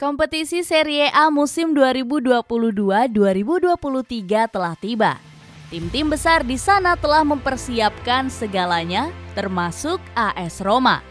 Kompetisi Serie A musim 2022-2023 telah tiba. Tim-tim besar di sana telah mempersiapkan segalanya, termasuk AS Roma.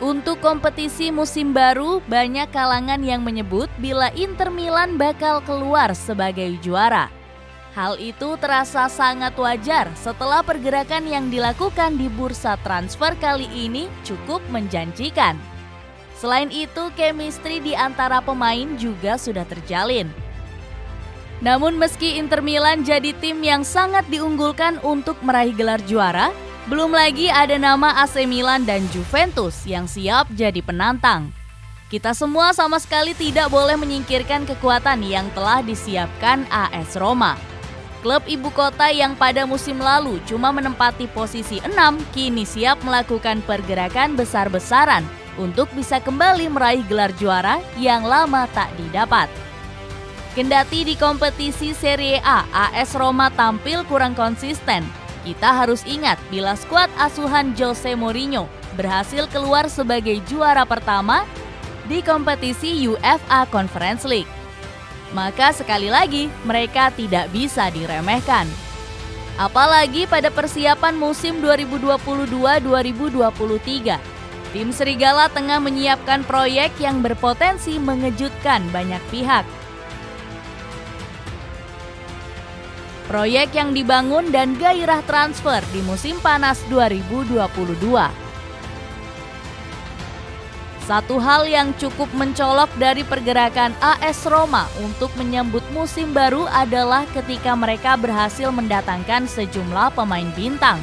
Untuk kompetisi musim baru, banyak kalangan yang menyebut bila Inter Milan bakal keluar sebagai juara. Hal itu terasa sangat wajar setelah pergerakan yang dilakukan di bursa transfer kali ini cukup menjanjikan. Selain itu, chemistry di antara pemain juga sudah terjalin. Namun meski Inter Milan jadi tim yang sangat diunggulkan untuk meraih gelar juara, belum lagi ada nama AC Milan dan Juventus yang siap jadi penantang. Kita semua sama sekali tidak boleh menyingkirkan kekuatan yang telah disiapkan AS Roma. Klub ibu kota yang pada musim lalu cuma menempati posisi 6, kini siap melakukan pergerakan besar-besaran untuk bisa kembali meraih gelar juara yang lama tak didapat. Kendati di kompetisi Serie A, AS Roma tampil kurang konsisten, kita harus ingat bila skuad asuhan Jose Mourinho berhasil keluar sebagai juara pertama di kompetisi UEFA Conference League. Maka sekali lagi, mereka tidak bisa diremehkan. Apalagi pada persiapan musim 2022-2023, tim Serigala tengah menyiapkan proyek yang berpotensi mengejutkan banyak pihak. Proyek yang dibangun dan gairah transfer di musim panas 2022. Satu hal yang cukup mencolok dari pergerakan AS Roma untuk menyambut musim baru adalah ketika mereka berhasil mendatangkan sejumlah pemain bintang.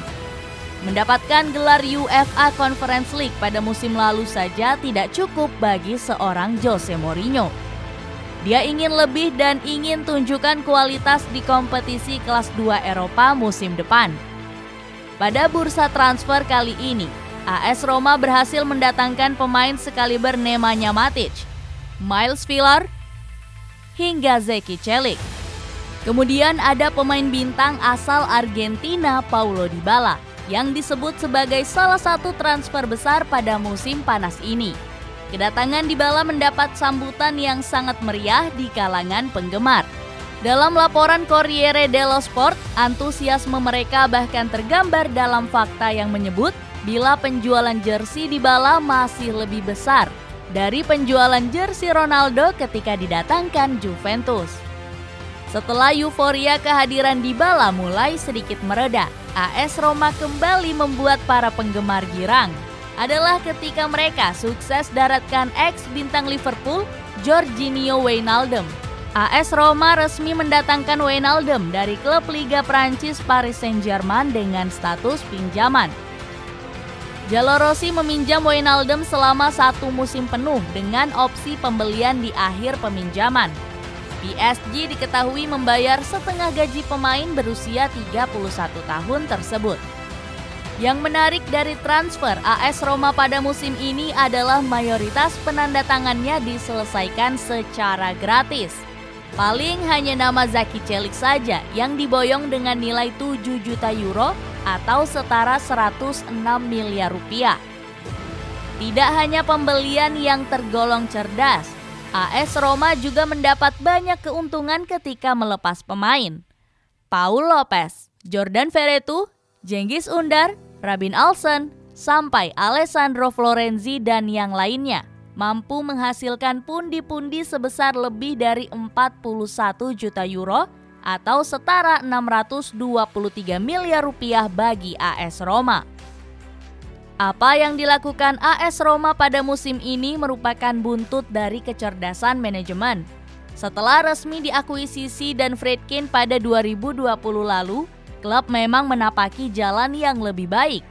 Mendapatkan gelar UEFA Conference League pada musim lalu saja tidak cukup bagi seorang Jose Mourinho. Dia ingin lebih dan ingin tunjukkan kualitas di kompetisi kelas 2 Eropa musim depan. Pada bursa transfer kali ini, AS Roma berhasil mendatangkan pemain sekaliber Nemanja Matic, Miles Villar, hingga Zeki Celik. Kemudian ada pemain bintang asal Argentina Paulo Dybala yang disebut sebagai salah satu transfer besar pada musim panas ini. Kedatangan Dybala mendapat sambutan yang sangat meriah di kalangan penggemar. Dalam laporan Corriere dello Sport, antusiasme mereka bahkan tergambar dalam fakta yang menyebut bila penjualan jersey Dybala masih lebih besar dari penjualan jersey Ronaldo ketika didatangkan Juventus. Setelah euforia kehadiran Dybala mulai sedikit mereda, AS Roma kembali membuat para penggemar girang. Adalah ketika mereka sukses daratkan ex-bintang Liverpool, Georginio Wijnaldum. AS Roma resmi mendatangkan Wijnaldum dari klub Liga Prancis Paris Saint-Germain dengan status pinjaman. Giallorossi meminjam Wijnaldum selama 1 musim penuh dengan opsi pembelian di akhir peminjaman. PSG diketahui membayar setengah gaji pemain berusia 31 tahun tersebut. Yang menarik dari transfer AS Roma pada musim ini adalah mayoritas penandatangannya diselesaikan secara gratis. Paling hanya nama Zeki Celik saja yang diboyong dengan nilai 7 juta euro atau setara 106 miliar rupiah. Tidak hanya pembelian yang tergolong cerdas, AS Roma juga mendapat banyak keuntungan ketika melepas pemain. Paul Lopez, Jordan Verretou, Cengiz Under, Robin Olsen, sampai Alessandro Florenzi dan yang lainnya mampu menghasilkan pundi-pundi sebesar lebih dari 41 juta euro atau setara 623 miliar rupiah bagi AS Roma. Apa yang dilakukan AS Roma pada musim ini merupakan buntut dari kecerdasan manajemen. Setelah resmi diakuisisi dan Friedkin pada 2020 lalu, klub memang menapaki jalan yang lebih baik.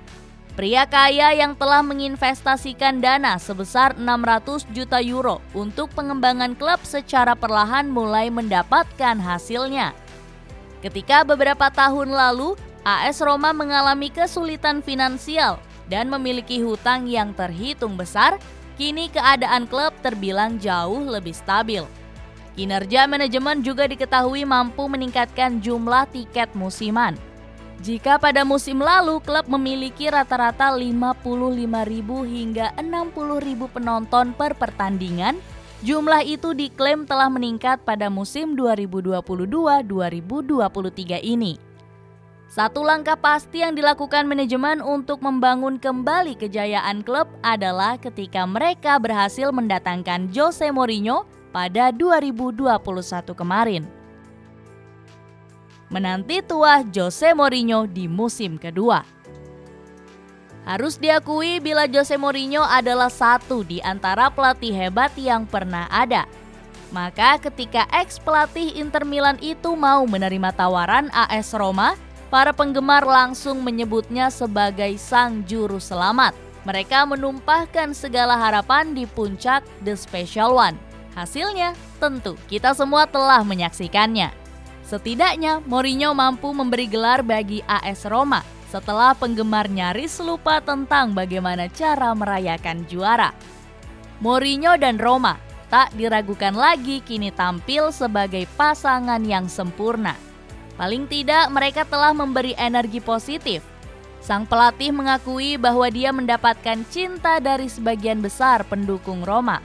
Pria kaya yang telah menginvestasikan dana sebesar 600 juta euro untuk pengembangan klub secara perlahan mulai mendapatkan hasilnya. Ketika beberapa tahun lalu, AS Roma mengalami kesulitan finansial dan memiliki hutang yang terhitung besar, kini keadaan klub terbilang jauh lebih stabil. Kinerja manajemen juga diketahui mampu meningkatkan jumlah tiket musiman. Jika pada musim lalu klub memiliki rata-rata 55.000 hingga 60.000 penonton per pertandingan, Jumlah itu diklaim telah meningkat pada musim 2022-2023 ini. Satu langkah pasti yang dilakukan manajemen untuk membangun kembali kejayaan klub adalah ketika mereka berhasil mendatangkan Jose Mourinho pada 2021 kemarin. Menanti tua Jose Mourinho di musim kedua. Harus diakui bila Jose Mourinho adalah satu di antara pelatih hebat yang pernah ada. Maka ketika ex-pelatih Inter Milan itu mau menerima tawaran AS Roma, para penggemar langsung menyebutnya sebagai sang juru selamat. Mereka menumpahkan segala harapan di puncak The Special One. Hasilnya, tentu kita semua telah menyaksikannya. Setidaknya, Mourinho mampu memberi gelar bagi AS Roma setelah penggemar nyaris lupa tentang bagaimana cara merayakan juara. Mourinho dan Roma tak diragukan lagi kini tampil sebagai pasangan yang sempurna. Paling tidak mereka telah memberi energi positif. Sang pelatih mengakui bahwa dia mendapatkan cinta dari sebagian besar pendukung Roma.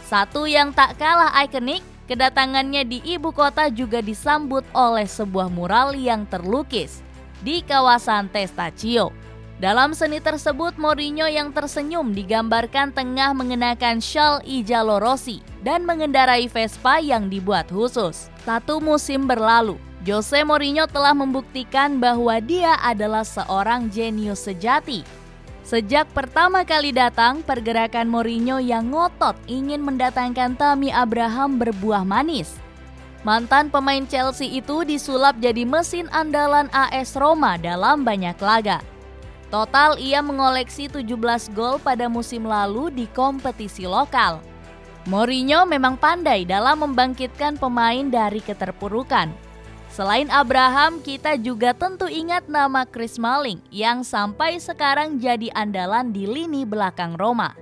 Satu yang tak kalah ikonik, kedatangannya di ibu kota juga disambut oleh sebuah mural yang terlukis di kawasan Testaccio. Dalam seni tersebut, Mourinho yang tersenyum digambarkan tengah mengenakan syal Ijalo Rossi dan mengendarai Vespa yang dibuat khusus. 1 musim berlalu, Jose Mourinho telah membuktikan bahwa dia adalah seorang jenius sejati. Sejak pertama kali datang, pergerakan Mourinho yang ngotot ingin mendatangkan Tammy Abraham berbuah manis. Mantan pemain Chelsea itu disulap jadi mesin andalan AS Roma dalam banyak laga. Total ia mengoleksi 17 gol pada musim lalu di kompetisi lokal. Mourinho memang pandai dalam membangkitkan pemain dari keterpurukan. Selain Abraham, kita juga tentu ingat nama Chris Smalling yang sampai sekarang jadi andalan di lini belakang Roma.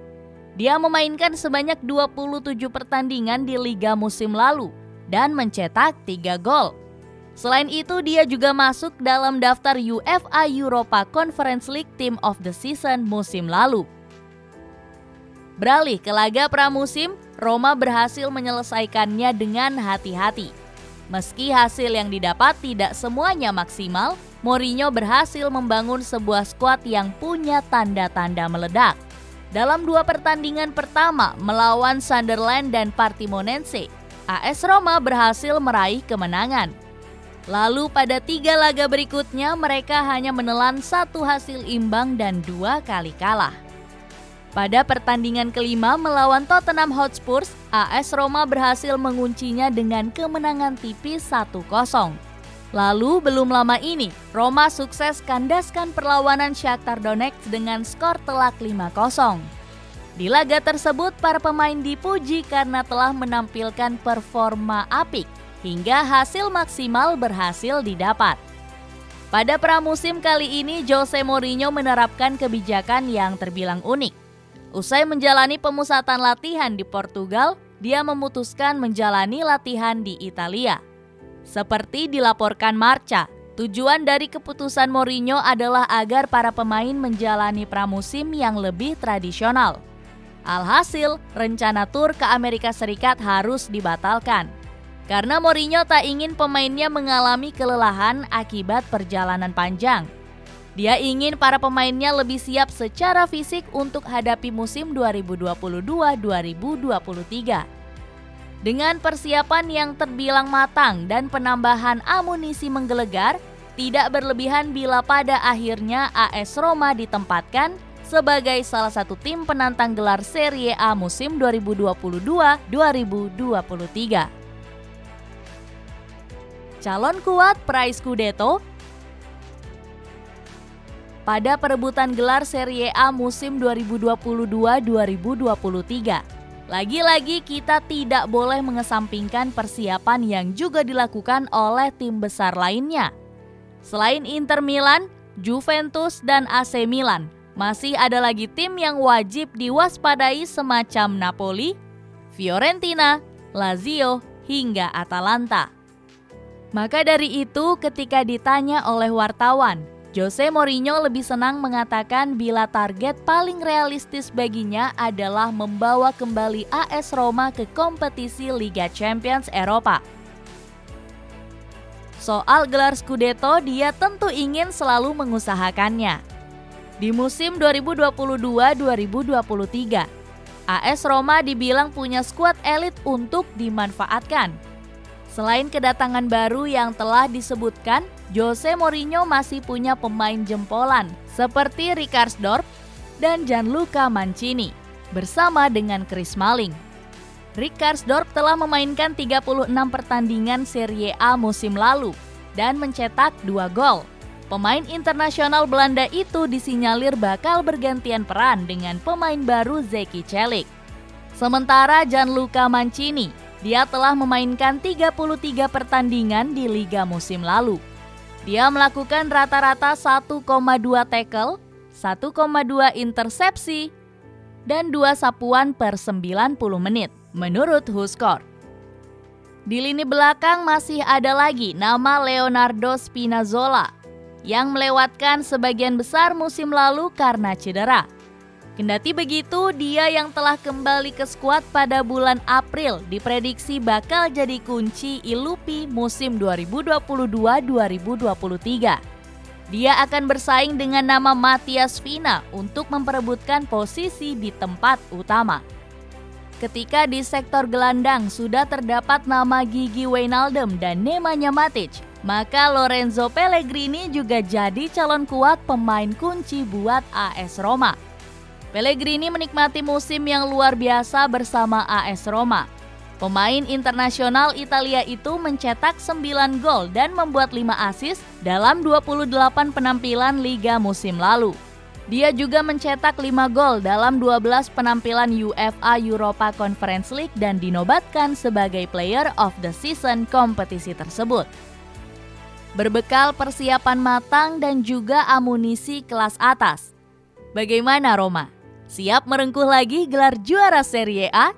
Dia memainkan sebanyak 27 pertandingan di liga musim lalu dan mencetak 3 gol. Selain itu, dia juga masuk dalam daftar UEFA Europa Conference League Team of the Season musim lalu. Beralih ke laga pramusim, Roma berhasil menyelesaikannya dengan hati-hati. Meski hasil yang didapat tidak semuanya maksimal, Mourinho berhasil membangun sebuah skuad yang punya tanda-tanda meledak. Dalam 2 pertandingan pertama melawan Sunderland dan Portimonense, AS Roma berhasil meraih kemenangan. Lalu pada 3 laga berikutnya mereka hanya menelan 1 hasil imbang dan 2 kali kalah. Pada pertandingan kelima melawan Tottenham Hotspur, AS Roma berhasil menguncinya dengan kemenangan tipis 1-0. Lalu belum lama ini, Roma sukses kandaskan perlawanan Shakhtar Donetsk dengan skor telak 5-0. Di laga tersebut, para pemain dipuji karena telah menampilkan performa apik hingga hasil maksimal berhasil didapat. Pada pramusim kali ini, Jose Mourinho menerapkan kebijakan yang terbilang unik. Usai menjalani pemusatan latihan di Portugal, dia memutuskan menjalani latihan di Italia. Seperti dilaporkan Marca, tujuan dari keputusan Mourinho adalah agar para pemain menjalani pramusim yang lebih tradisional. Alhasil, rencana tur ke Amerika Serikat harus dibatalkan. Karena Mourinho tak ingin pemainnya mengalami kelelahan akibat perjalanan panjang. Dia ingin para pemainnya lebih siap secara fisik untuk hadapi musim 2022-2023. Dengan persiapan yang terbilang matang dan penambahan amunisi menggelegar, tidak berlebihan bila pada akhirnya AS Roma ditempatkan sebagai salah satu tim penantang gelar Serie A musim 2022-2023. Calon kuat peraih Scudetto. Pada perebutan gelar Serie A musim 2022-2023, lagi-lagi kita tidak boleh mengesampingkan persiapan yang juga dilakukan oleh tim besar lainnya. Selain Inter Milan, Juventus, dan AC Milan, masih ada lagi tim yang wajib diwaspadai semacam Napoli, Fiorentina, Lazio, hingga Atalanta. Maka dari itu ketika ditanya oleh wartawan, Jose Mourinho lebih senang mengatakan bila target paling realistis baginya adalah membawa kembali AS Roma ke kompetisi Liga Champions Eropa. Soal gelar Scudetto, dia tentu ingin selalu mengusahakannya. Di musim 2022-2023, AS Roma dibilang punya skuad elit untuk dimanfaatkan. Selain kedatangan baru yang telah disebutkan, Jose Mourinho masih punya pemain jempolan seperti Rickarsdorp dan Gianluca Mancini bersama dengan Chris Smalling. Rickarsdorp telah memainkan 36 pertandingan Serie A musim lalu dan mencetak 2 gol. Pemain internasional Belanda itu disinyalir bakal bergantian peran dengan pemain baru Zeki Celik. Sementara Gianluca Mancini, dia telah memainkan 33 pertandingan di Liga musim lalu. Dia melakukan rata-rata 1,2 tackle, 1,2 intersepsi, dan 2 sapuan per 90 menit, menurut WhoScored. Di lini belakang masih ada lagi nama Leonardo Spinazzola, yang melewatkan sebagian besar musim lalu karena cedera. Kendati begitu, dia yang telah kembali ke skuad pada bulan April diprediksi bakal jadi kunci ILUPI musim 2022-2023. Dia akan bersaing dengan nama Matías Vina untuk memperebutkan posisi di tempat utama. Ketika di sektor gelandang sudah terdapat nama Gigi Wijnaldum dan Nemanja Matic, maka Lorenzo Pellegrini juga jadi calon kuat pemain kunci buat AS Roma. Pellegrini menikmati musim yang luar biasa bersama AS Roma. Pemain internasional Italia itu mencetak 9 gol dan membuat 5 assist dalam 28 penampilan Liga musim lalu. Dia juga mencetak 5 gol dalam 12 penampilan UEFA Europa Conference League dan dinobatkan sebagai Player of the Season kompetisi tersebut. Berbekal persiapan matang dan juga amunisi kelas atas, bagaimana Roma? Siap merengkuh lagi gelar juara Serie A?